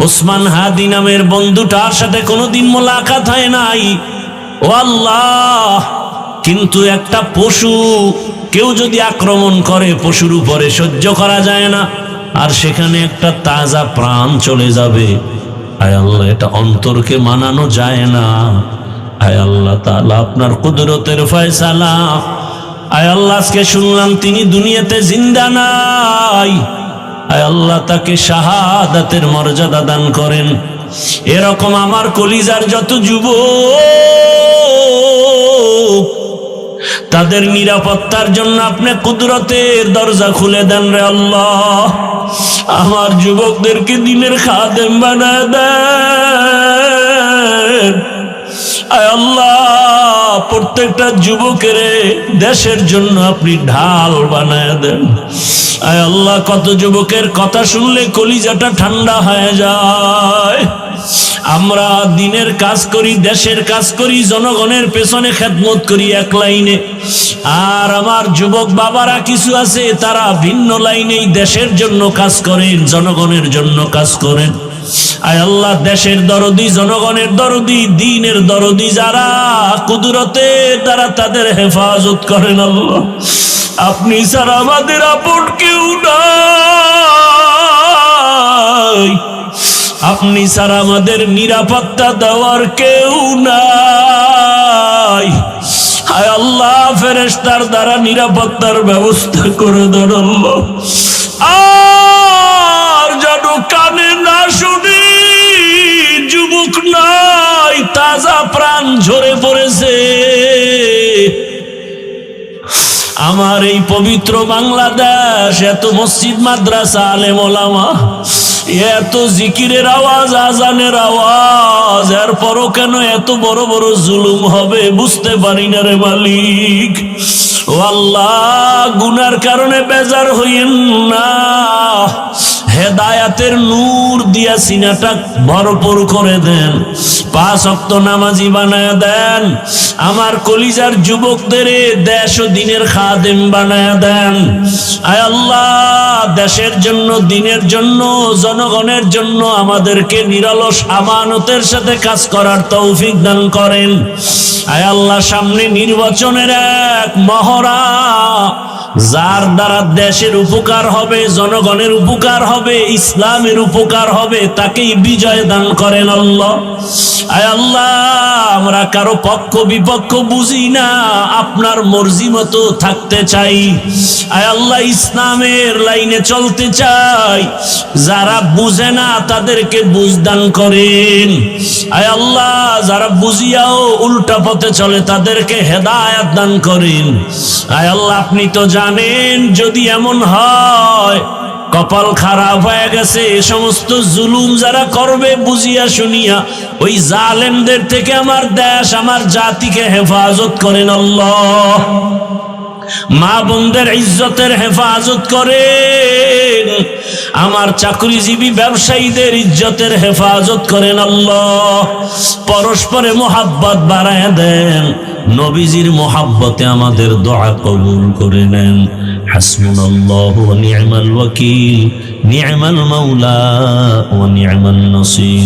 ওসমান হাদি নামের বন্ধুটার সাথে কোনোদিন মোলাকাত হয় নাই। ও আল্লাহ, কিন্তু একটা পশু কেউ যদি আক্রমণ করে পশুর উপরে সহ্য করা যায় না, আর সেখানে একটা তাজা প্রাণ চলে যাবে। আয় আল্লাহ, এটা অন্তরকে মানানো যায় না। আয় আল্লাহ তাআলা, আপনার কুদরতের ফয়সালা। আয় আল্লাহ, আজকে শুনলাম তিনি দুনিয়াতে জিন্দা নাই। আয় আল্লাহ, তাকে শাহাদাতের মর্যাদা দান করেন। এরকম আমার কলিজার যত যুবক, তাদের নিরাপত্তার জন্য আপনি কুদরতের দরজা খুলে দেন রে আল্লাহ। আমার যুবকদেরকে দিনের খাদেম বানায় দেন। আয় আল্লাহ, প্রত্যেকটা যুবকের দেশের জন্য আপনি ঢাল বানায় দেন। আয় আল্লাহ, কত যুবকের কথা শুনলে কলিজাটা ঠান্ডা হয়ে যায়। আমরা দিনের কাজ করি, দেশের কাজ করি, জনগণের পেছনে খেদমত করি এক লাইনে, আর আমার যুবক বাবারা কিছু আছে তারা ভিন্ন লাইনেই দেশের জন্য কাজ করেন, জনগণের জন্য কাজ করেন। আয় আল্লাহ, দেশের দরদি, জনগণের দরদি, দ্বীনের দরদি যারা, কুদরতের দ্বারা তাদের হেফাজত করেন আল্লাহ। আপনি ছাড়া আমাদের আপন কেউ নাই, আপনি ছাড়া আমাদের নিরাপত্তা দেওয়ার কেউ নাই। হায় আল্লাহ, ফেরেশতার দ্বারা নিরাপত্তার ব্যবস্থা করে দেন আল্লাহ। আর যেন কানে না শুনি, যুবক নাই, তাজা প্রাণ ঝরে পড়েছে। আমার এই পবিত্র বাংলাদেশ, এত মসজিদ, মাদ্রাসা, আলেম ওলামা, এত জিকিরের আওয়াজ, আজানের আওয়াজ, এরপরও কেন এত বড় বড় জুলুম হবে বুঝতে পারি না রে মালিক। ও আল্লাহ, গুনার কারণে বেজার হইয়েন না, হেদায়াতের নূর দিয়া সিনাটা ভরপুর করে দেন, 5 ওয়াক্ত নামাজি বানায় দেন। আমার কলিজার যুবকদের দেশ ও দিনের খাদেম বানায় দেন। আয় আল্লাহ, দেশের জন্য, দিনের জন্য, জনগণের জন্য আমাদেরকে নিরলস আমানতের সাথে কাজ করার তৌফিক দান করেন। আয় আল্লাহ, সামনে নির্বাচনের এক মহড়া, যার দ্বারা দেশের উপকার হবে, জনগণের উপকার হবে, ইসলামের উপকার হবে, তাকেই বিজয় দান করেন আল্লাহ। আয় আল্লাহ, আমরা কারো পক্ষ বিপক্ষ বুঝি না, আপনার মর্জি মতো থাকতে চাই। আয় আল্লাহ, ইসলামের লাইনে চলতে চাই। যারা বুঝে না তাদেরকে বুঝ দান করেন। আয় আল্লাহ, যারা বুঝিয়াও উল্টা পথে চলে তাদেরকে হেদায়েত দান করেন। আয় আল্লাহ, আপনি তো জানেন, যদি এমন হয় কপাল খারাপ হয়ে গেছে, এ সমস্ত জুলুম যারা করবে বুঝিয়া শুনিয়া, ওই জালেমদের থেকে আমার দেশ, আমার জাতিকে হেফাজত করেন আল্লাহ। মা বোনদের ইজ্জতের হেফাজত করেন, আমার চাকরিজীবী ব্যবসায়ীদের ইজ্জতের হেফাজত করেন আল্লাহ। পরস্পরে মোহাব্বত বাড়ায় দেন, নবীজির মোহাব্বতে আমাদের দোয়া কবুল করে নেন। হাসবুনাল্লাহু ওয়া নি'মাল ওয়াকিল, নি'মাল মাওলা ওয়া নি'মান নাসির।